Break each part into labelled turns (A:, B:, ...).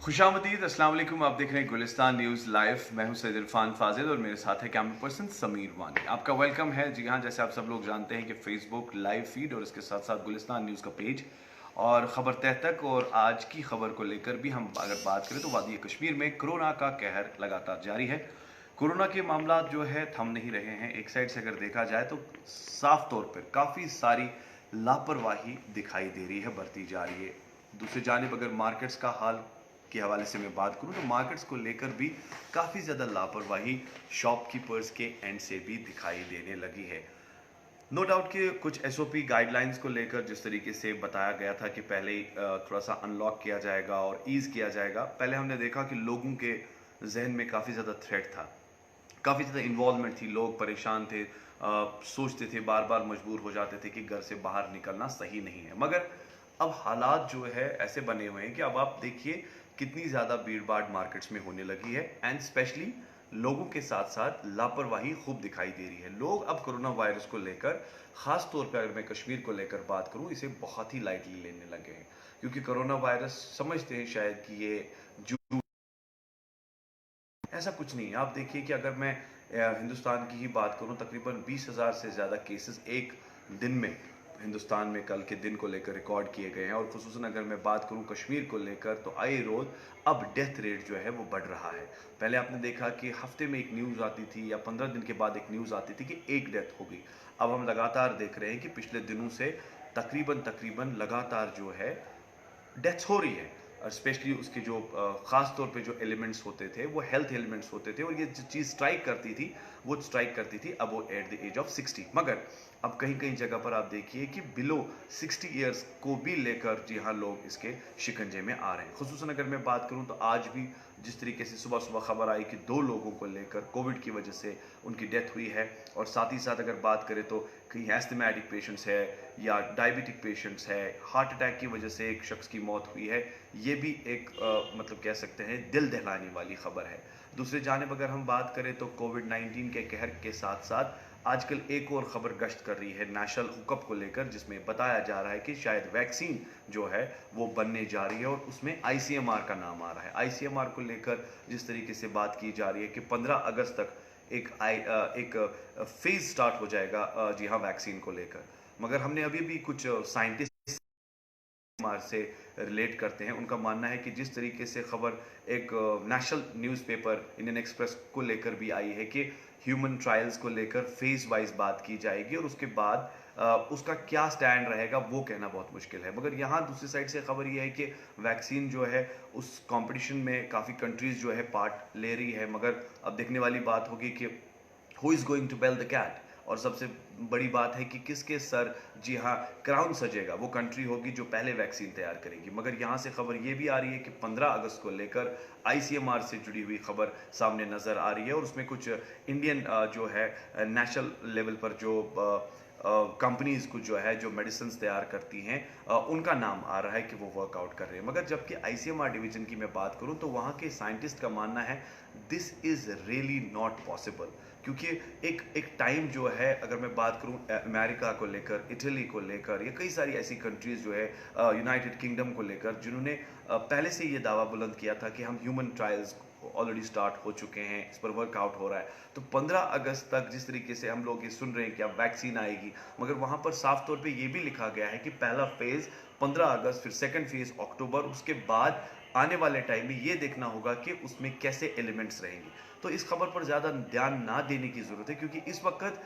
A: खुशामदीद, अस्सलाम वालेकुम। आप देख रहे हैं गुलिस्तान न्यूज़ लाइव। मैं हूं सैयद इरफान फाजिल और मेरे साथ है कैमरा पर्सन समीर वानी। आपका वेलकम है। जी हाँ, जैसे आप सब लोग जानते हैं कि फेसबुक लाइव फीड और इसके साथ साथ गुलिस्तान न्यूज़ का पेज और ख़बर तह तक और आज की खबर को लेकर भी हम अगर बात करें तो वादी कश्मीर में कोरोना का कहर लगातार जारी है। कोरोना के मामला जो है थम नहीं रहे हैं। एक साइड से अगर देखा जाए तो साफ तौर पर काफ़ी सारी लापरवाही दिखाई दे रही है, बरती जा रही है। दूसरी जानिब अगर मार्केट्स का हाल के हवाले से मैं बात करूं तो मार्केट्स को लेकर भी काफ़ी ज़्यादा लापरवाही शॉपकीपर्स के एंड से भी दिखाई देने लगी है। नो डाउट कि कुछ एसओपी गाइडलाइंस को लेकर जिस तरीके से बताया गया था कि पहले ही थोड़ा सा अनलॉक किया जाएगा और ईज किया जाएगा, पहले हमने देखा कि लोगों के जहन में काफ़ी ज़्यादा थ्रेट था, काफ़ी ज़्यादा इन्वॉल्वमेंट थी, लोग परेशान थे, सोचते थे, बार बार मजबूर हो जाते थे कि घर से बाहर निकलना सही नहीं है। मगर अब हालात जो है ऐसे बने हुए हैं कि अब आप देखिए कितनी ज़्यादा भीड़ भाड़ मार्केट्स में होने लगी है एंड स्पेशली लोगों के साथ साथ लापरवाही खूब दिखाई दे रही है। लोग अब कोरोना वायरस को लेकर, ख़ास तौर पर अगर मैं कश्मीर को लेकर बात करूं, इसे बहुत ही लाइटली लेने लगे हैं क्योंकि कोरोना वायरस समझते हैं शायद कि ये ऐसा कुछ नहीं है। आप देखिए कि अगर मैं हिंदुस्तान की ही बात करूं, तकरीबन 20,000 से ज़्यादा केसेस एक दिन में हिंदुस्तान में कल के दिन को लेकर रिकॉर्ड किए गए हैं और खुसूसन अगर मैं बात करूं कश्मीर को लेकर तो आए रोज़ अब डेथ रेट जो है वो बढ़ रहा है। पहले आपने देखा कि हफ्ते में एक न्यूज़ आती थी या 15 दिन के बाद एक न्यूज़ आती थी कि एक डेथ हो गई। अब हम लगातार देख रहे हैं कि पिछले दिनों से तकरीबन तकरीबन लगातार जो है डेथ्स हो रही है। स्पेशली उसके जो ख़ास तौर पे जो एलिमेंट्स होते थे वो हेल्थ एलिमेंट्स होते थे और ये जो चीज़ स्ट्राइक करती थी वो स्ट्राइक करती थी अब वो एट द एज ऑफ 60। मगर अब कहीं कहीं जगह पर आप देखिए कि बिलो 60 ईयर्स को भी लेकर जी हाँ लोग इसके शिकंजे में आ रहे हैं। खुसूसन अगर मैं बात करूं तो आज भी जिस तरीके से सुबह सुबह खबर आई कि 2 लोगों को लेकर कोविड की वजह से उनकी डेथ हुई है और साथ ही साथ अगर बात करें तो कहीं एस्थमेटिक पेशेंट्स है या डायबिटिक पेशेंट्स है, हार्ट अटैक की वजह से एक शख्स की मौत हुई है। ये भी एक मतलब कह सकते हैं दिल दहलाने वाली खबर है। दूसरी जानिब अगर हम बात करें तो कोविड-19 के कहर के साथ साथ आजकल एक और खबर गश्त कर रही है नेशनल हुकअप को लेकर, जिसमें बताया जा रहा है कि शायद वैक्सीन जो है वो बनने जा रही है और उसमें आईसीएमआर का नाम आ रहा है। आईसीएमआर को लेकर जिस तरीके से बात की जा रही है कि 15 अगस्त तक एक फेज स्टार्ट हो जाएगा, जी हाँ, वैक्सीन को लेकर। मगर हमने अभी भी कुछ साइंटिस्ट से रिलेट करते हैं, उनका मानना है कि जिस तरीके से खबर एक नेशनल न्यूज़पेपर इंडियन एक्सप्रेस को लेकर भी आई है कि ह्यूमन ट्रायल्स को लेकर फेज वाइज बात की जाएगी और उसके बाद उसका क्या स्टैंड रहेगा वो कहना बहुत मुश्किल है। मगर यहाँ दूसरी साइड से खबर ये है कि वैक्सीन जो है उस कंपटीशन में काफ़ी कंट्रीज जो है पार्ट ले रही है। मगर अब देखने वाली बात होगी कि who is going to bell the cat, और सबसे बड़ी बात है कि किसके सर जी हाँ क्राउन सजेगा। वो कंट्री होगी जो पहले वैक्सीन तैयार करेगी। मगर यहाँ से खबर ये भी आ रही है कि 15 अगस्त को लेकर आईसीएमआर से जुड़ी हुई खबर सामने नज़र आ रही है और उसमें कुछ इंडियन जो है नेशनल लेवल पर जो कंपनीज को जो है जो मेडिसिन तैयार करती हैं उनका नाम आ रहा है कि वो वर्कआउट कर रहे हैं। मगर जबकि आईसीएमआर डिवीजन की मैं बात करूं तो वहाँ के साइंटिस्ट का मानना है this is really not possible, क्योंकि एक टाइम जो है अगर मैं बात करूं अमेरिका को लेकर, इटली को लेकर या कई सारी ऐसी कंट्रीज जो है यूनाइटेड किंगडम को लेकर, जिन्होंने पहले से ये दावा बुलंद किया था कि हम ह्यूमन ट्रायल्स ऑलरेडी स्टार्ट हो चुके हैं, इस पर वर्कआउट हो रहा है। तो 15 अगस्त तक जिस तरीके से हम लोग ये सुन रहे हैं कि अब वैक्सीन आएगी, मगर वहाँ पर साफ तौर पे ये भी लिखा गया है कि पहला फेज़ 15 अगस्त, फिर सेकंड फेज़ अक्टूबर, उसके बाद आने वाले टाइम में ये देखना होगा कि उसमें कैसे एलिमेंट्स रहेंगे। तो इस खबर पर ज़्यादा ध्यान ना देने की ज़रूरत है क्योंकि इस वक्त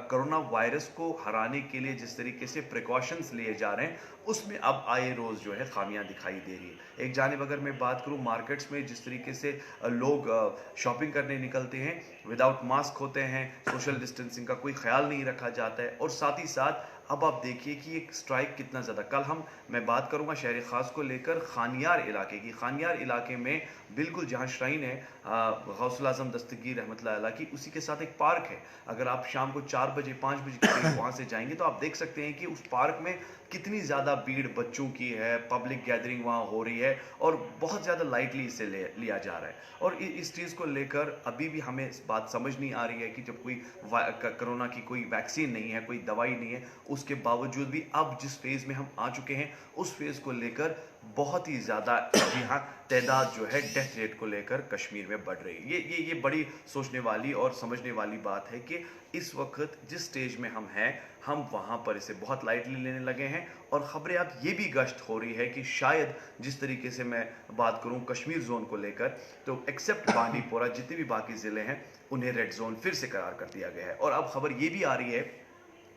A: कोरोना वायरस को हराने के लिए जिस तरीके से प्रिकॉशंस लिए जा रहे हैं उसमें अब आए रोज़ जो है खामियां दिखाई दे रही है। एक जानिब अगर मैं बात करूं मार्केट्स में जिस तरीके से लोग शॉपिंग करने निकलते हैं, विदाउट मास्क होते हैं, सोशल डिस्टेंसिंग का कोई ख्याल नहीं रखा जाता है और साथ ही साथ अब आप देखिए कि एक स्ट्राइक कितना ज़्यादा, कल मैं बात करूंगा शहर ख़ास को लेकर खानियार इलाके की। खानियार इलाके में बिल्कुल जहां श्राइन है गौसुल आज़म दस्तगीर रहमतुल्लाह अलैह की, उसी के साथ एक पार्क है। अगर आप शाम को 4 बजे 5 बजे के करीब वहाँ से जाएंगे तो आप देख सकते हैं कि उस पार्क में कितनी ज़्यादा भीड़ बच्चों की है, पब्लिक गैदरिंग वहाँ हो रही है और बहुत ज़्यादा लाइटली इसे लिया जा रहा है। और इस चीज़ को लेकर अभी भी हमें बात समझ नहीं आ रही है कि जब कोई कोरोना की कोई वैक्सीन नहीं है, कोई दवाई नहीं है, उसके बावजूद भी अब जिस फेज़ में हम आ चुके हैं उस फेज़ को लेकर बहुत ही ज़्यादा यहाँ तादाद जो है डेथ रेट को लेकर कश्मीर में बढ़ रही है। ये बड़ी सोचने वाली और समझने वाली बात है कि इस वक्त जिस स्टेज में हम हैं हम वहाँ पर इसे बहुत लाइटली लेने लगे हैं और ख़बरें अब ये भी गश्त हो रही है कि शायद जिस तरीके से मैं बात करूँ कश्मीर जोन को लेकर, तो एक्सेप्ट बांडीपोरा जितने भी बाकी ज़िले हैं उन्हें रेड जोन फिर से करार कर दिया गया है। और अब खबर ये भी आ रही है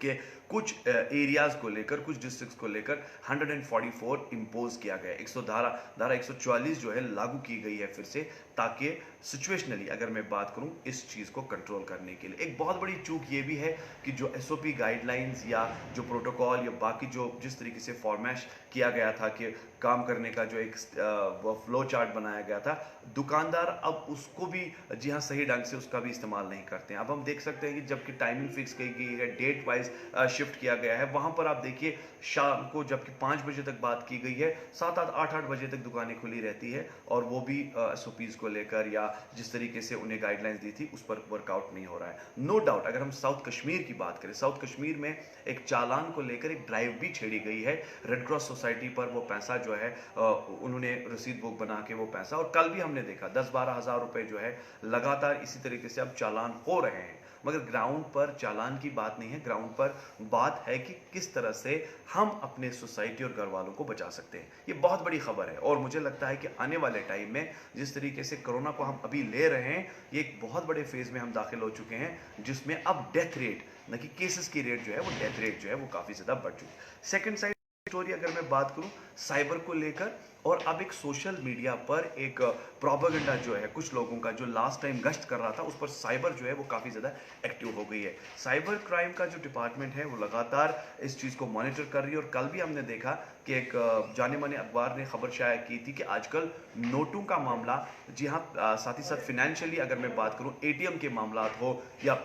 A: कि कुछ एरियाज को लेकर, कुछ डिस्ट्रिक्ट्स को लेकर 144 इम्पोज किया गया है। धारा 144 जो है लागू की गई है फिर से, ताकि सिचुएशनली अगर मैं बात करूं इस चीज़ को कंट्रोल करने के लिए। एक बहुत बड़ी चूक ये भी है कि जो एसओपी गाइडलाइंस या जो प्रोटोकॉल या बाकी जो जिस तरीके से फॉर्मेश किया गया था कि काम करने का जो एक फ्लो चार्ट बनाया गया था, दुकानदार अब उसको भी जी हाँ सही ढंग से उसका भी इस्तेमाल नहीं करते हैं। अब हम देख सकते हैं कि जबकि टाइमिंग फिक्स की गई है, डेट वाइज शिफ्ट किया गया है, वहां पर आप देखिए शाम को जबकि 5 बजे तक बात की गई है, 7-8 बजे तक दुकानें खुली रहती है और वो भी एसओपीज को लेकर या जिस तरीके से उन्हें गाइडलाइंस दी थी उस पर वर्कआउट नहीं हो रहा है। नो डाउट अगर हम साउथ कश्मीर की बात करें, साउथ कश्मीर में एक चालान को लेकर एक ड्राइव भी छेड़ी गई है रेड क्रॉस सोसाइटी पर। वो पैसा जो है उन्होंने रसीद बुक बना के वो पैसा, और कल भी हमने देखा 10-12 हज़ार रुपए जो है लगातार इसी तरीके से अब चालान हो रहे हैं। मगर ग्राउंड पर चालान की बात नहीं है, ग्राउंड पर बात है कि किस तरह से हम अपने सोसाइटी और घर वालों को बचा सकते हैं। ये बहुत बड़ी खबर है और मुझे लगता है कि आने वाले टाइम में जिस तरीके से कोरोना को हम अभी ले रहे हैं, ये एक बहुत बड़े फेज में हम दाखिल हो चुके हैं जिसमें अब डेथ रेट न कि केसेस की रेट जो है वो डेथ रेट जो है वो काफ़ी ज़्यादा बढ़ चुकी है। सेकेंड साइड स्टोरी अगर मैं बात करूं साइबर को लेकर, और अब एक सोशल मीडिया पर एक प्रोपेगेंडा जो है कुछ लोगों का जो लास्ट टाइम गश्त कर रहा था उस पर साइबर जो है वो काफ़ी ज़्यादा एक्टिव हो गई है। साइबर क्राइम का जो डिपार्टमेंट है वो लगातार इस चीज़ को मॉनिटर कर रही है और कल भी हमने देखा कि एक जाने माने अखबार ने खबर शाया की थी कि आजकल नोटों का मामला, जी हाँ, साथ ही साथ फिनेंशियली अगर मैं बात करूँ एटीएम के मामला हो या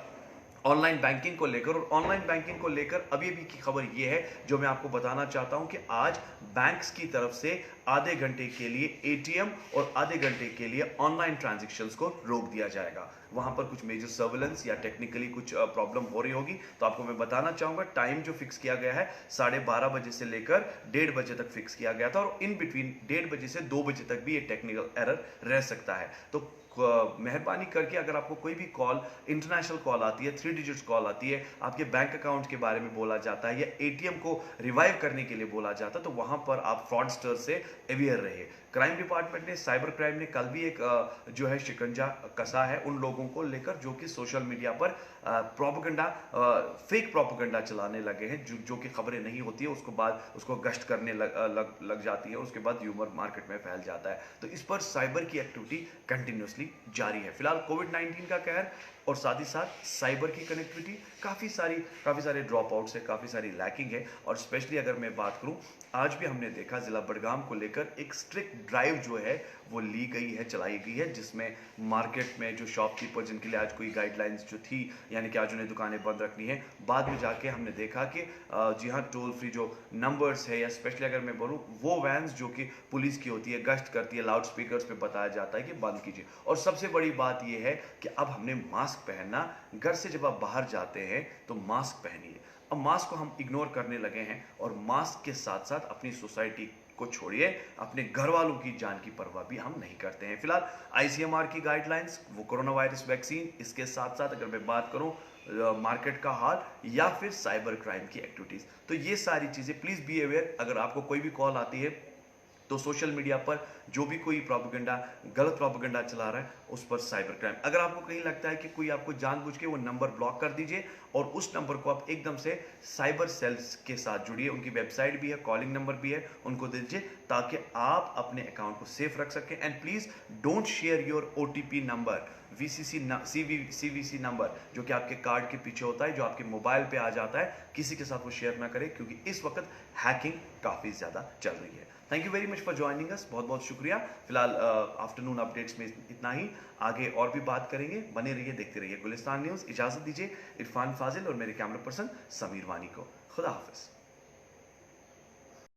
A: ऑनलाइन बैंकिंग को लेकर, और ऑनलाइन बैंकिंग को लेकर अभी भी की खबर यह है जो मैं आपको बताना चाहता हूं कि आज बैंक्स की तरफ से आधे घंटे के लिए एटीएम और आधे घंटे के लिए ऑनलाइन ट्रांजैक्शंस को रोक दिया जाएगा। वहां पर कुछ मेजर सर्विलेंस या टेक्निकली कुछ प्रॉब्लम हो रही होगी, तो आपको मैं बताना चाहूंगा टाइम जो फिक्स किया गया है 12:30 बजे से लेकर 1:30 बजे तक फिक्स किया गया था, और इन बिटवीन 1:30 बजे से 2 बजे तक भी ये टेक्निकल एरर रह सकता है। तो मेहरबानी करके अगर आपको कोई भी कॉल, इंटरनेशनल कॉल आती है, 3 डिजिट्स कॉल आती है, आपके बैंक अकाउंट के बारे में बोला जाता है या एटीएम को रिवाइव करने के लिए बोला जाता है, तो वहां पर आप फ्रॉडस्टर से अवेयर रहिए। क्राइम डिपार्टमेंट ने, साइबर क्राइम ने कल भी एक जो है शिकंजा कसा है उन लोगों को लेकर जो कि सोशल मीडिया पर प्रोपेगेंडा, फेक प्रोपेगेंडा चलाने लगे हैं, जो कि खबरें नहीं होती है, उसको बाद उसको गश्त करने लग जाती है, उसके बाद ह्यूमर मार्केट में फैल जाता है। तो इस पर साइबर की एक्टिविटी कंटिन्यूसली जारी है। फिलहाल कोविड-19 का कहर और साथ ही साथ साइबर की कनेक्टिविटी काफ़ी सारे ड्रॉप आउट्स है, काफ़ी सारी लैकिंग है। और स्पेशली अगर मैं बात करूं, आज भी हमने देखा जिला बडगाम को लेकर एक स्ट्रिक्ट ड्राइव जो है वो ली गई है, चलाई गई है, जिसमें मार्केट में जो शॉपकीपर जिनके लिए आज कोई गाइडलाइंस जो थी, यानी कि आज उन्हें दुकानें बंद रखनी है, बाद में जाके हमने देखा कि जी हाँ टोल फ्री जो नंबर्स है, या स्पेशली अगर मैं बोलूँ वो वैन्स जो कि पुलिस की होती है, गश्त करती है, लाउड स्पीकर्स पे बताया जाता है कि बंद कीजिए। और सबसे बड़ी बात यह है कि अब हमने मास्क पहनना, घर से जब आप बाहर जाते हैं तो मास्क पहनिए। अब मास्क को हम इग्नोर करने लगे हैं और मास्क के साथ साथ अपनी सोसाइटी को छोड़िए, अपने घर वालों की जान की परवाह भी हम नहीं करते हैं। फिलहाल आईसीएमआर की गाइडलाइंस, वो कोरोना वायरस वैक्सीन, इसके साथ साथ अगर मैं बात करूं मार्केट का हाल या फिर साइबर क्राइम की एक्टिविटीज, तो ये सारी चीजें प्लीज बी अवेयर। अगर आपको कोई भी कॉल आती है तो सोशल मीडिया पर जो भी कोई प्रोपेगेंडा, गलत प्रोपेगेंडा चला रहा है उस पर साइबर क्राइम, अगर आपको कहीं लगता है कि कोई आपको जानबूझ के, वो नंबर ब्लॉक कर दीजिए और उस नंबर को आप एकदम से साइबर सेल्स के साथ जुड़िए। उनकी वेबसाइट भी है, कॉलिंग नंबर भी है, उनको दीजिए ताकि आप अपने अकाउंट को सेफ रख सकें। And please don't share your OTP number, CVC number जो कि आपके कार्ड के पीछे होता है, जो आपके मोबाइल पे आ जाता है, किसी के साथ वो शेयर ना करें, क्योंकि इस वक्त हैकिंग काफ़ी ज़्यादा चल रही है। Thank you very much for joining us, बहुत बहुत शुक्रिया। फिलहाल आफ्टरनून अपडेट्स में इतना ही, आगे और भी बात करेंगे, बने रहिए, देखते रहिए गुलिस्तान न्यूज़। इजाज़त दीजिए इरफान फाजिल और मेरे कैमरा पर्सन समीर वानी को। खुदा हाफिज़।